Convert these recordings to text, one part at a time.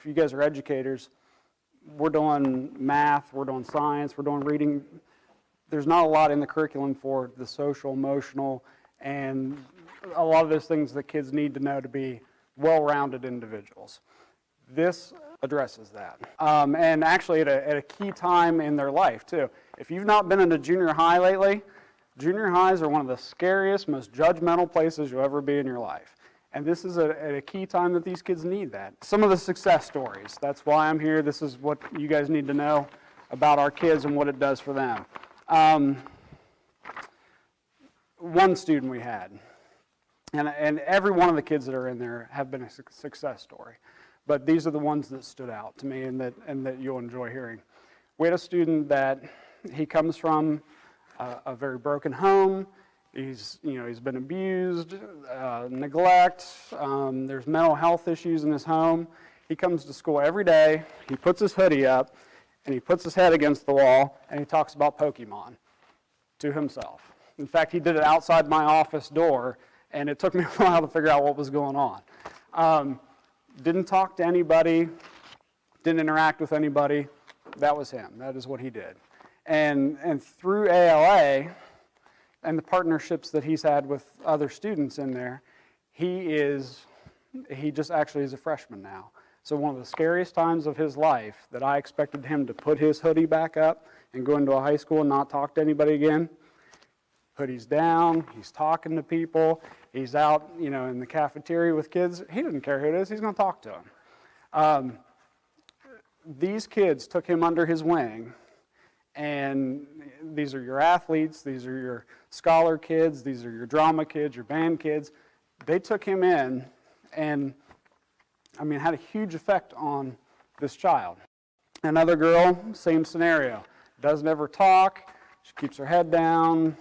If you guys are educators, we're doing math, we're doing science, we're doing reading. There's not a lot in the curriculum for the social, emotional, and a lot of those things that kids need to know to be well-rounded individuals. This addresses that. And actually at a key time in their life, too. If you've not been in a junior high lately, junior highs are one of the scariest, most judgmental places you'll ever be in your life. And this is at a key time that these kids need that. Some of the success stories, that's why I'm here. This is what you guys need to know about our kids and what it does for them. One student we had, and every one of the kids that are in there have been a success story. But these are the ones that stood out to me and that you'll enjoy hearing. We had a student that he comes from a very broken home. He's been abused, neglect. There's mental health issues in his home. He comes to school every day. He puts his hoodie up, and he puts his head against the wall, and he talks about Pokemon to himself. In fact, he did it outside my office door, and it took me a while to figure out what was going on. Didn't talk to anybody, didn't interact with anybody. That was him. That is what he did. And through ALA and the partnerships that he's had with other students in there, he just actually is a freshman now. So one of the scariest times of his life that I expected him to put his hoodie back up and go into a high school and not talk to anybody again, hoodie's down, he's talking to people, he's out, in the cafeteria with kids. He doesn't care who it is, he's going to talk to them. These kids took him under his wing, and these are your athletes, these are your scholar kids, these are your drama kids, your band kids. They took him in and, had a huge effect on this child. Another girl, same scenario, doesn't ever talk, she keeps her head down,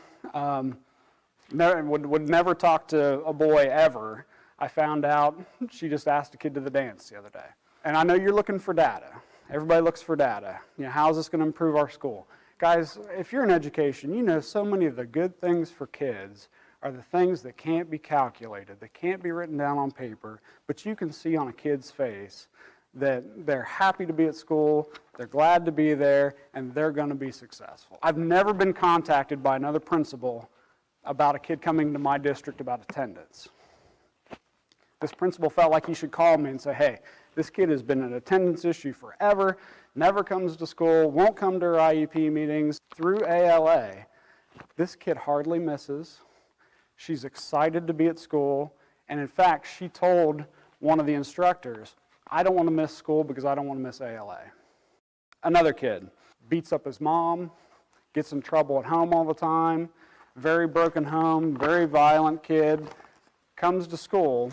would never talk to a boy ever. I found out she just asked a kid to the dance the other day. And I know you're looking for data. Everybody looks for data. How is this going to improve our school? Guys, if you're in education, so many of the good things for kids are the things that can't be calculated, that can't be written down on paper, but you can see on a kid's face that they're happy to be at school, they're glad to be there, and they're going to be successful. I've never been contacted by another principal about a kid coming to my district about attendance. This principal felt like he should call me and say, hey, this kid has been an attendance issue forever, never comes to school, won't come to our IEP meetings. Through ALA, this kid hardly misses. She's excited to be at school, and in fact, she told one of the instructors, I don't want to miss school because I don't want to miss ALA. Another kid beats up his mom, gets in trouble at home all the time, very broken home, very violent kid, comes to school,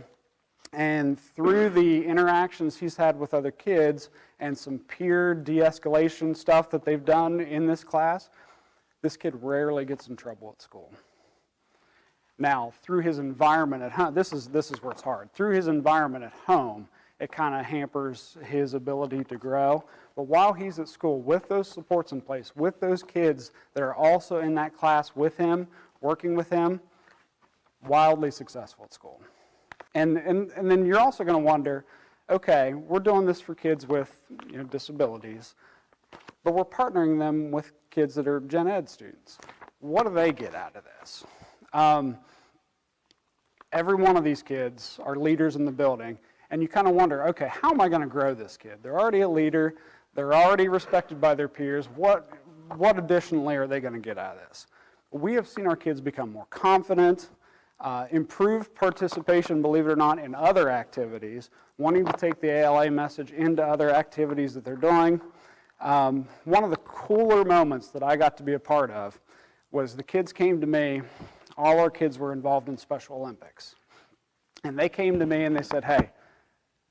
and through the interactions he's had with other kids and some peer de-escalation stuff that they've done in this class, this kid rarely gets in trouble at school. Now, through his environment at home, this is where it's hard. Through his environment at home, it kind of hampers his ability to grow. But while he's at school, with those supports in place, with those kids that are also in that class with him, working with him, wildly successful at school. And then you're also going to wonder, okay, we're doing this for kids with disabilities, but we're partnering them with kids that are gen ed students. What do they get out of this? Every one of these kids are leaders in the building, and you kind of wonder, okay, how am I going to grow this kid? They're already a leader. They're already respected by their peers. What additionally are they going to get out of this? We have seen our kids become more confident, improved participation, believe it or not, in other activities, wanting to take the ALA message into other activities that they're doing. One of the cooler moments that I got to be a part of was the kids came to me. All our kids were involved in Special Olympics. And they came to me and they said, hey,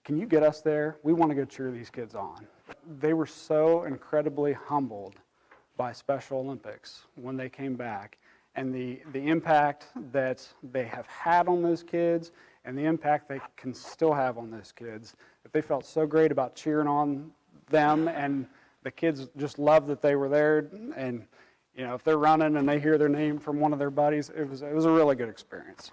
can you get us there? We want to go cheer these kids on. They were so incredibly humbled by Special Olympics when they came back, and the impact that they have had on those kids and the impact they can still have on those kids, that they felt so great about cheering on them, and the kids just loved that they were there. And if they're running and they hear their name from one of their buddies, it was a really good experience.